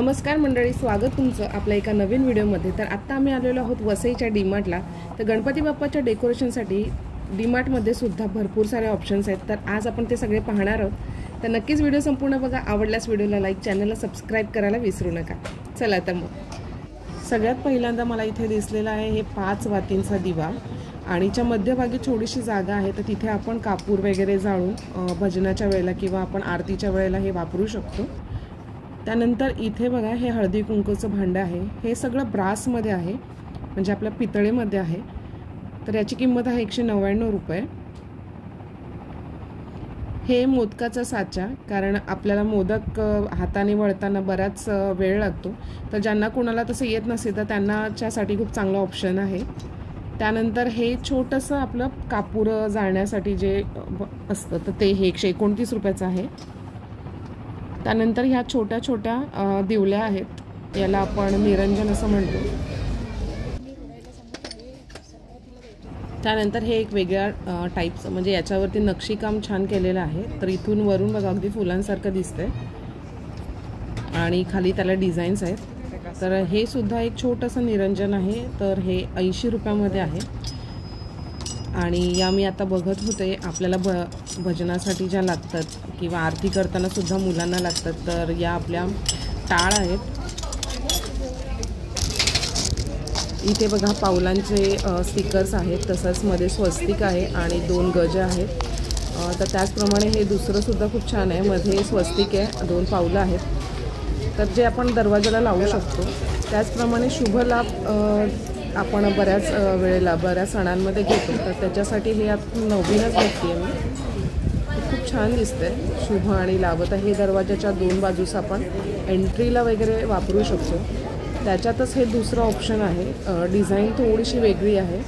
नमस्कार मंडळी, स्वागत तुमचं आपल्या एका नवीन व्हिडिओमध्ये। तर आता आम्ही आलेलो आहोत वसईच्या डीमार्टला। तर गणपती बाप्पाच्या डेकोरेशनसाठी डीमार्टमध्ये सुद्धा भरपूर सारे ऑप्शन्स आहेत। तर आज आपण ते सगळे पाहणार आहोत। तर नक्कीच व्हिडिओ संपूर्ण बघा। आवडल्यास व्हिडिओला लाईक, चॅनलला सबस्क्राइब करायला विसरू नका। चला तर मग सगळ्यात पहिल्यांदा मला इथे दिसलेला आहे हे 5 वातींचा दिवा आणि च्या मध्यभागी थोडीशी जागा आहे। तर तिथे आपण कापूर वगैरे जाळून भजनाच्या वेळेला किंवा आपण आरतीच्या वेळेला हे वापरू शकतो। त्यानंतर इथे बघा हे हळदी कुंकूचं भांडं आहे। हे सगळं ब्रासमध्ये आहे, म्हणजे आपल्या पितळेमध्ये आहे। तर याची किंमत आहे 199 रुपये। हे मोदकाचा साचा, कारण आपल्याला मोदक हाताने वळताना बराच वेळ लागतो। तर ज्यांना कोणाला तसं येत नसेल तर त्यांनाच्यासाठी खूप चांगला ऑप्शन आहे। त्यानंतर हे छोटंसं आपलं कापूर जाळण्यासाठी जे असतं तर ते हे 129 रुपयाचं आहे। त्यानंतर ह्या छोट्या छोट्या दिवल्या आहेत, याला आपण निरंजन असं म्हणतो। त्यानंतर हे एक वेगळ्या टाईपचं, म्हणजे याच्यावरती नक्षीकाम छान केलेलं आहे। तर इथून वरून बघा अगदी फुलांसारखं दिसतंय आणि खाली त्याला डिझाईन्स आहेत। तर हे सुद्धा एक छोटंसं निरंजन आहे। तर हे 80 रुपयामध्ये आहे आणि या मी आता बघत होते आपल्याला भजनासाठी ज्या लागतात किंवा आरती करताना सुद्धा मुलांना लागतात। तर या आपल्या टाळ आहेत। इथे बघा पावलांचे स्टिकर्स आहेत, तसंच मध्ये स्वस्तिक आहे आणि 2 गज आहेत। तर त्याचप्रमाणे हे दुसरं सुद्धा खूप छान आहे, मध्ये स्वस्तिक आहे, 2 पावलं आहेत। तर जे आपण दरवाजाला लावू शकतो। त्याचप्रमाणे शुभ लाभ आपण बऱ्याच वेळेला बऱ्याच सणांमध्ये घेतो। तर त्याच्यासाठी हे आता नवीनच बघते मी, खूप छान दिसतंय शुभ आणि लाभ। तर हे दरवाजाच्या 2 बाजूस आपण एंट्रीला वगैरे वापरू शकतो। त्याच्यातच हे दुसरं ऑप्शन आहे। डिझाईन थोडीशी वेगळी आहे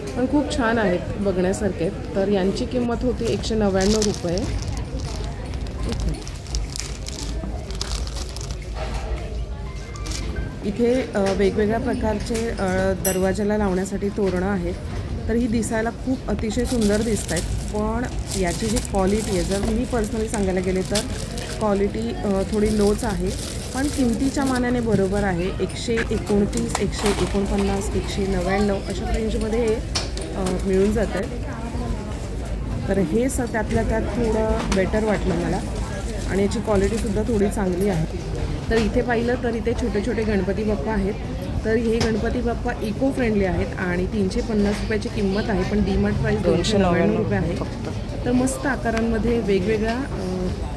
पण खूप छान आहेत बघण्यासारखे। तर यांची किंमत होती 199 रुपये। इथे वेगवेगळ्या प्रकारचे दरवाजाला लावण्यासाठी तोरणं आहेत। तर ही दिसायला खूप अतिशय सुंदर दिसत आहेत, पण याची जी क्वालिटी आहे, जर मी पर्सनली सांगायला गेले तर क्वालिटी थोडी लोच आहे, पण किमतीच्या मानाने बरोबर आहे। 129, 149, 199 अशा रेंजमध्ये हे मिळून जात आहे। तर हे त्यातल्या त्यात थोडं बेटर वाटलं मला आणि याची क्वालिटीसुद्धा थोडी चांगली आहे। तर इथे पाहिलं तर इथे छोटे छोटे गणपती बाप्पा आहेत। तर हे गणपती बाप्पा इको फ्रेंडली आहेत आणि 350 रुपयाची किंमत आहे, पण डीमार्ट प्राईस 299 रुपये आहे। तर मस्त आकारांमध्ये वेगवेगळ्या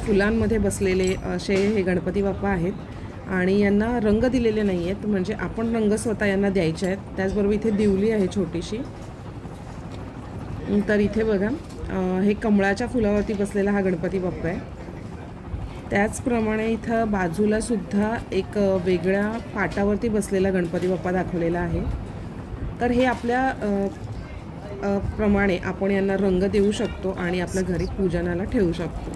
फुलांमध्ये बसलेले असे हे गणपती बाप्पा आहेत आणि यांना रंग दिलेले नाही आहेत, म्हणजे आपण रंग स्वतः यांना द्यायचे आहेत। त्याचबरोबर इथे दिवली आहे छोटीशी। तर इथे बघा हे कमळाच्या फुलावरती बसलेला हा गणपती बाप्पा आहे। त्याचप्रमाणे इथं बाजूला सुद्धा एक वेगळ्या पाटावरती बसलेला गणपती बाप्पा दाखवलेला आहे। तर हे आपल्या प्रमाणे आपण यांना रंग देऊ शकतो आणि आपल्या घरी पूजनाला ठेवू शकतो।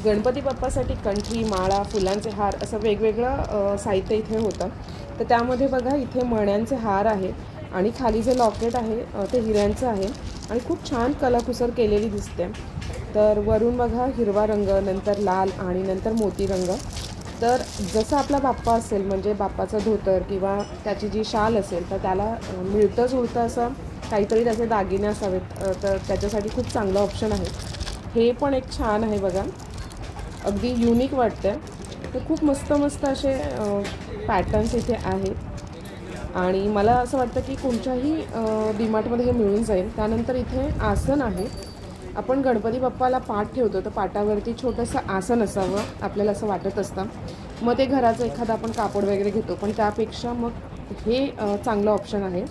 गणपती बाप्पासाठी कंठी, माळा, फुलांचे हार असं वेगवेगळं साहित्य इथे होतं। तर त्यामध्ये बघा इथे मण्यांचे हार आहेत आणि खाली जे लॉकेट आहे ते हिऱ्यांचं आहे आणि खूप छान कलाकुसर केलेली दिसते। तर वरून बघा हिरवा रंग, नंतर लाल आणि नंतर मोती रंग। तर जसं आपला बाप्पा असेल, म्हणजे बाप्पाचं धोतर किंवा त्याची जी शाल असेल तर त्याला मिळतं जुळतं असं काहीतरी त्याचे दागिने असावेत। तर त्याच्यासाठी खूप चांगलं ऑप्शन आहे। हे पण एक छान आहे बघा, अगदी युनिक वाटतं। तर खूप मस्त मस्त असे पॅटर्न्स इथे आहेत आणि मला असं वाटतं की कोणत्याही डीमार्टमध्ये हे मिळून जाईल। त्यानंतर इथे आसन आहे। आपण गणपती बाप्पाला पाट ठेवतो, तर पाटावरती छोटंसं आसन असावं आपल्याला असं वाटत असतं। मग ते घराचं एखादं आपण कापड वगैरे घेतो, पण त्यापेक्षा मग हे चांगलं ऑप्शन आहे।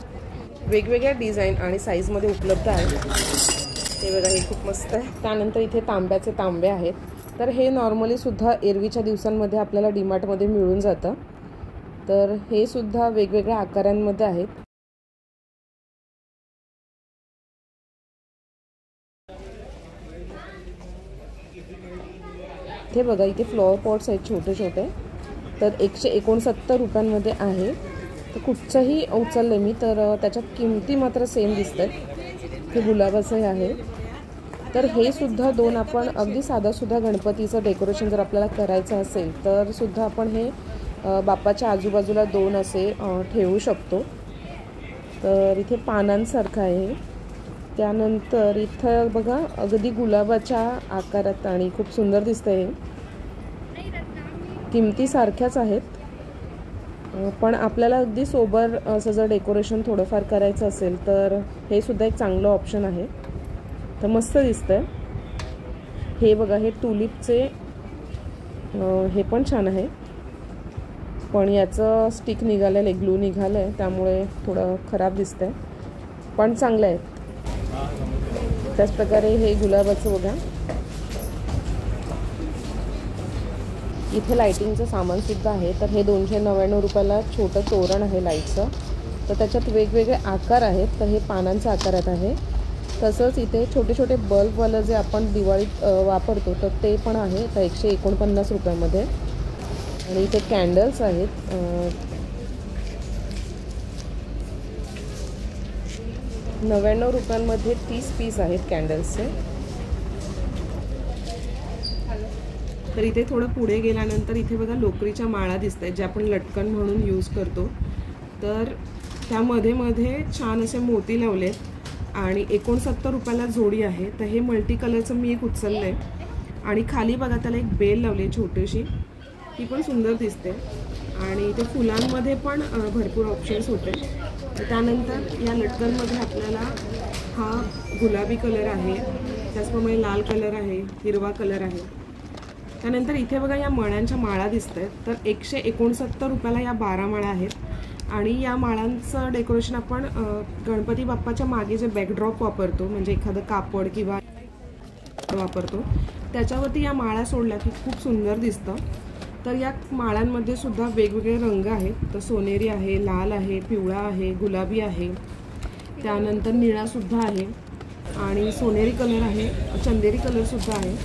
वेगवेगळ्या डिझाईन आणि साईजमध्ये उपलब्ध आहे। हे बघा, हे खूप मस्त आहे। त्यानंतर इथे तांब्याचे तांबे आहेत। तर हे नॉर्मली सुद्धा एरवीच्या दिवसांमध्ये आपल्याला डीमार्टमध्ये मिळून जातं। तर हे सुद्धा वेगवेगळ्या आकारांमध्ये आहेत। हे बघा इथे फ्लॉवर पॉट्स आहेत छोटे छोटे। तर 169 रुपयांमध्ये आहे। तर कुठचंही उचललं मी तर त्याच्यात किमती मात्र सेम दिसतात। हे गुलाबाचं आहे। तर हे सुद्धा दोन आपण अगदी साधंसुद्धा गणपतीचं डेकोरेशन जर आपल्याला करायचं असेल तर सुद्धा आपण हे बाप्पाच्या आजूबाजूला दोन असे ठेवू शकतो. तर इथे पानांसारखं आहे. त्यानंतर इथं बघा अगदी गुलाबाच्या आकारात आणि खूप सुंदर दिसतंय. किमती सारख्याच आहेत, पण आपल्याला अगदी सोबर असं जर डेकोरेशन थोडंफार करायचं असेल तर हे सुद्धा एक चांगलं ऑप्शन आहे. तर मस्त दिसतंय. हे बघा, हे टुलिपचे हे पण छान आहे, पण याचं स्टिक निघालेलं आहे, ग्लू निघालं आहे, त्यामुळे थोडं खराब दिसतंय, पण चांगलं आहे. त्याचप्रकारे हे गुलाबाचं बघा. इथे लाइटिंगचं सामानसुद्धा आहे. तर हे 299 रुपयाला छोटं तोरण आहे लाईटचं. तर त्याच्यात वेगवेगळे आकार आहेत. तर हे पानांच्या आकारात आहे. तसंच इथे छोटे छोटे बल्बवालं जे आपण दिवाळीत वापरतो तर ते पण आहे. तर 149 रुपयामध्ये. आणि इथे कॅन्डल्स आहेत. 99 रुपयांमध्ये 30 पीस आहेत कॅन्डल्सचे. तर इथे थोडं पुढे गेल्यानंतर इथे बघा लोकरीच्या माळा दिसत आहेत, ज्या आपण लटकन म्हणून यूज करतो. तर त्यामध्ये मध्ये छान असे मोती लावलेत आणि 69 रुपयाला जोडी आहे. तर हे मल्टी कलरचं मी एक उचललं आहे. आणि खाली बघा त्याला एक बेल लावली आहे छोटीशी, ती पण सुंदर दिसते. आणि इथे फुलांमध्ये पण भरपूर ऑप्शन्स होते. तर त्यानंतर या लटकनमध्ये आपल्याला हा गुलाबी कलर आहे, त्याचप्रमाणे लाल कलर आहे, हिरवा कलर आहे. त्यानंतर इथे बघा या मण्यांच्या माळा दिसत आहेत. तर 169 रुपयाला या 12 माळा आहेत. आणि या माळांचं डेकोरेशन आपण गणपती बाप्पाच्या मागे जे बॅकड्रॉप वापरतो, म्हणजे एखादं कापड किंवा वापरतो, त्याच्यावरती या माळा सोडल्या की खूप सुंदर दिसतं. तर या माळांमध्ये सुद्धा वेगवेगळे रंग आहेत. तर सोनेरी आहे, लाल आहे, पिवळा आहे, गुलाबी आहे, त्यानंतर निळासुद्धा आहे आणि सोनेरी कलर आहे, चंदेरी कलरसुद्धा आहे.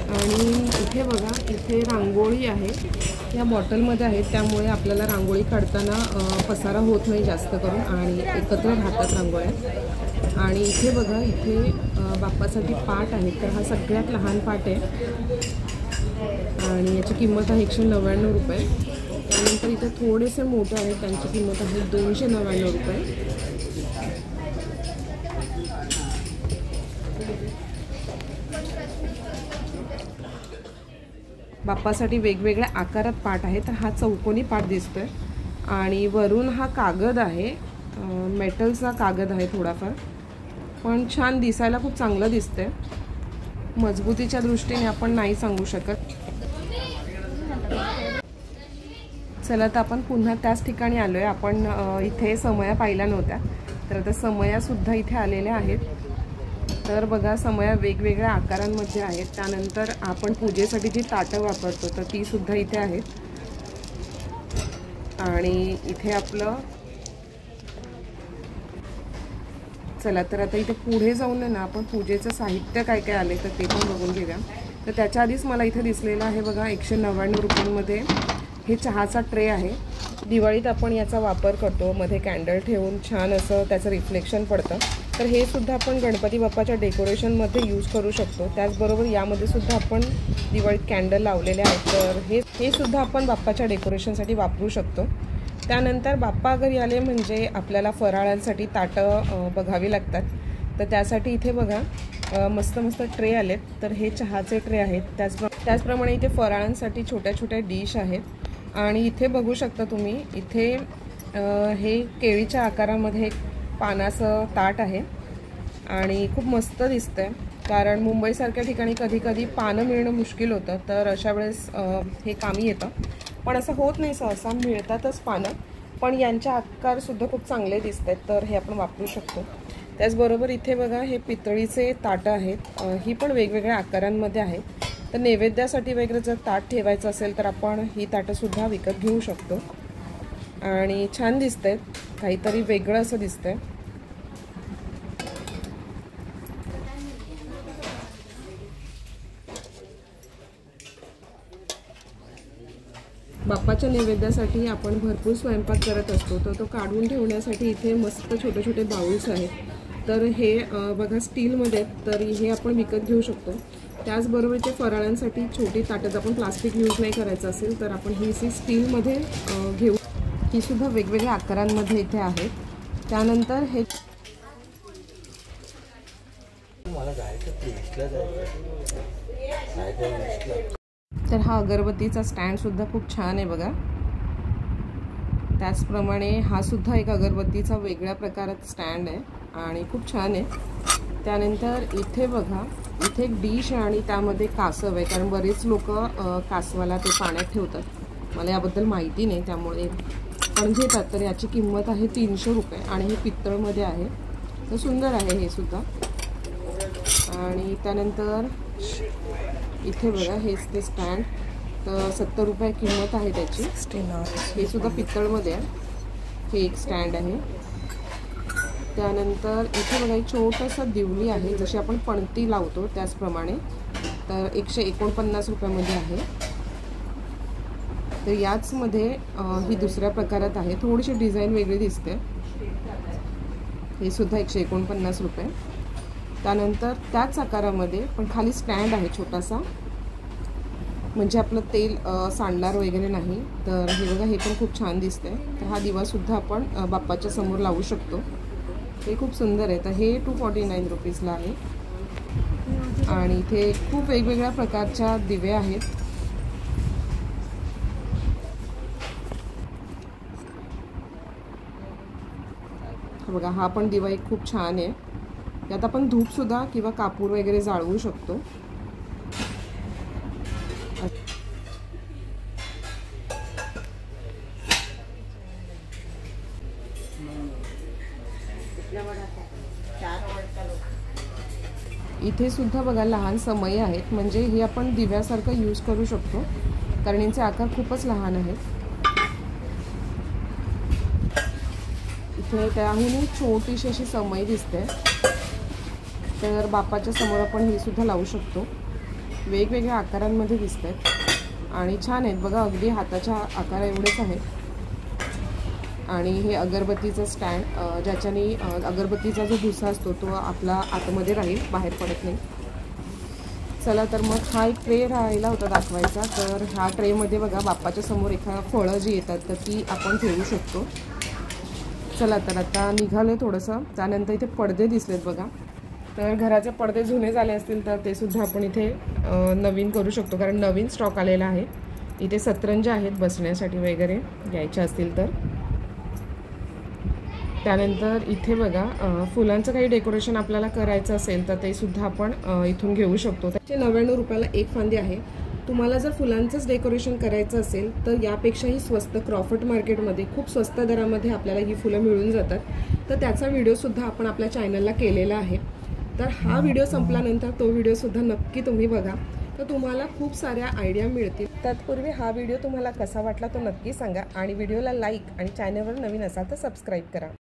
आणि इथे बघा, इथे रांगोळी आहे. या बॉटलमध्ये आहेत, त्यामुळे आपल्याला रांगोळी काढताना पसारा होत नाही जास्त करून आणि एकत्र राहतात रांगोळ्या. आणि इथे बघा, इथे बाप्पासाठी पाट आहे. तर हा सगळ्यात लहान पाट आहे आणि याची किंमत आहे 199 रुपये. त्यानंतर इथे थोडेसे मोठे आहेत, त्यांची किंमत आहे 299 रुपये. बाप्पासाठी वेगवेगळ्या आकारात पाट आहे. तर हा चौकोनी पाट दिसतोय आणि वरून हा कागद आहे, मेटलचा कागद आहे थोडाफार, पण छान दिसायला खूप चांगलं दिसतंय. मजबूतीच्या दृष्टीने आपण नाही सांगू शकत. चला, तर आपण पुन्हा त्याच ठिकाणी आलोय. आपण इथे समया पाहिल्या नव्हत्या, तर आता समयासुद्धा इथे आलेल्या आहेत. तर बघा, समया वेगवेगळ्या आकारांमध्ये आहेत. त्यानंतर आपण पूजेसाठी जी ताटं वापरतो तर ती सुद्धा इथे आहेत. आणि इथे आपलं, चला तर आता इथे पुढे जाऊन ना आपण पूजेचं साहित्य काय काय आले तर ते पण बघून घेऊया. तर त्याच्या आधीच मला इथे दिसलेलं आहे बघा, 199 रुपयांमध्ये हे चहाचा ट्रे आहे. दिवाळीत आपण याचा वापर करतो, मध्ये कॅन्डल ठेवून छान असं त्याचं रिफ्लेक्शन पडतं. तर हे सुद्धा आपण गणपती बाप्पाच्या डेकोरेशनमध्ये यूज करू शकतो. त्याचबरोबर यामध्ये सुद्धा आपण दिवाळीत कॅन्डल लावलेले आहेत. तर हे सुद्धा आपण बाप्पाच्या डेकोरेशनसाठी वापरू शकतो. त्यानंतर बाप्पा घरी आले म्हणजे आपल्याला फराळांसाठी ताटं बघावी लागतात. तर त्यासाठी इथे बघा मस्त मस्त ट्रे आलेत. तर हे चहाचे ट्रे आहेत. त्याचप्रमाणे इथे फराळांसाठी छोट्या छोट्या डिश आहेत. आणि इथे बघू शकता तुम्ही, इथे हे केळीच्या आकारामध्ये एक पानाचं ताट आहे आणि खूप मस्त दिसतंय. कारण मुंबईसारख्या ठिकाणी कधी कधी पानं मिळणं मुश्किल होतं, तर अशा वेळेस हे कामी येतं. पण असं होत नाही, सहसा मिळतातच पानं, पण यांचे आकारसुद्धा खूप चांगले दिसत आहेत. तर हे आपण वापरू शकतो. त्याचबरोबर इथे बघा, हे पितळीचे ताटं आहेत. ही पण वेगवेगळ्या आकारांमध्ये आहेत. तर नैवेद्यासाठी वगैरे जर ताट ठेवायचं असेल तर आपण ही ताटंसुद्धा विकत घेऊ शकतो. आणि छान दिसत आहेत, काहीतरी वेगळं असं दिसतंय. बाप्पाच्या नैवेद्यासाठी आपण भरपूर स्वयंपाक करत असतो, तर तो काढून ठेवण्यासाठी इथे मस्त छोटे छोटे बाउल्स आहेत. तर हे बघा स्टीलमध्ये तर हे आपण विकत घेऊ शकतो। त्याचबरोबर ते फराळांसाठी छोटी ताटं आपण प्लास्टिक यूज नाही करायचं असेल तर आपण ही स्टीलमध्ये घेऊ। ही सुद्धा वेगवेगळ्या आकारांमध्ये इथे आहेत। त्यानंतर हे तर हा अगरबत्तीचा स्टँड सुद्धा खूप छान आहे बघा। त्याचप्रमाणे हा सुद्धा एक अगरबत्तीचा वेगळ्या प्रकारात स्टँड आहे आणि खूप छान आहे। त्यानंतर इथे बघा, इथे एक डिश आणि त्यामध्ये कासव आहे, कारण बरेच लोक कासवाला ते पाण्यात ठेवतात। मला याबद्दल माहिती नाही त्यामुळे पण घेतात। तर याची किंमत आहे 300 रुपये आणि हे पित्तळमध्ये आहे। तर सुंदर आहे हे सुद्धा। आणि त्यानंतर इथे बघा हेच ते स्टँड, तर 70 रुपये किंमत आहे त्याची। हे सुद्धा पित्तळमध्ये आहे। हे एक स्टँड आहे। त्यानंतर इथे बघा एक छोटंसं दिवली आहे, जशी आपण पणती लावतो त्याचप्रमाणे, तर 149 रुपयामध्ये आहे। तर याचमध्ये ही दुसऱ्या प्रकारात आहे, थोडीशी डिझाईन वेगळी दिसते। हे सुद्धा 149 रुपये। त्यानंतर त्याच आकारामध्ये पण खाली स्टँड आहे छोटासा, म्हणजे आपलं तेल सांडणार वगैरे नाही। तर हे बघा हे पण खूप छान दिसतंय। तर हा दिवा सुद्धा आपण बाप्पाच्या समोर लावू शकतो। हे खूप सुंदर आहे। तर हे 249 रुपीजला आहे। आणि इथे खूप वेगवेगळ्या प्रकारच्या दिवे आहेत। बघा हा पण दिवा एक खूप छान आहे। यात आपण धूप सुद्धा किंवा कापूर वगैरे जाळवू शकतो। इथे सुद्धा बघा लहान समई आहेत, म्हणजे हे आपण दिव्यासारखं यूज करू शकतो, कारण यांचे आकार खूपच लहान आहेत। इथे त्याहून छोटीशी अशी समई दिसते, तर बाप्पाच्या समोर आपण ही सुद्धा लावू शकतो। वेगवेगळ्या आकारांमध्ये दिसतात आणि छान आहेत बघा, अगदी हाताच्या आकारा एवढेच आहेत। आणि हे अगरबत्तीचं स्टँड, ज्याच्याने अगरबत्तीचा जो भुसा असतो तो आपला आतमध्ये राहील, बाहेर पडत नाही। चला तर मग हा एक ट्रे राहिला होता दाखवायचा। तर ह्या ट्रेमध्ये बघा बाप्पाच्या समोर फळं जी येतात तर ती आपण ठेवू शकतो। चला तर आता निघालो आहे थोडंसं। त्यानंतर इथे पडदे दिसलेत बघा, तर घराचे पडदे जुने झाले असतील तर ते सुद्धा आपण इथे नवीन करू शकतो, कारण नवीन स्टॉक आलेला आहे। इथे सतरंज आहेत बसण्यासाठी वगैरे घ्यायचे असतील तर। त्यानंतर इथे बघा फुलांचं काही डेकोरेशन आपल्याला करायचं असेल तर ते सुद्धा आपण इथून घेऊ शकतो। त्याचे 99 रुपयाला एक फांदी आहे। तुम्हाला जर फुलांचंच डेकोरेशन करायचं असेल तर यापेक्षाही स्वस्त क्रॉफर्ट मार्केटमध्ये खूप स्वस्त दरामध्ये आपल्याला ही फुलं मिळून जातात। तर त्याचा व्हिडिओसुद्धा आपण आपल्या चॅनलला केलेला आहे। तर हा व्हिडिओ संपल्यानंतर तो व्हिडिओसुद्धा नक्की तुम्ही बघा, तर तुम्हाला खूप साऱ्या आयडिया मिळतील। तत्पूर्वी हा व्हिडिओ तुम्हाला कसा वाटला तो नक्की सांगा आणि व्हिडिओला लाईक आणि चॅनलवर नवीन असाल तर सबस्क्राईब करा।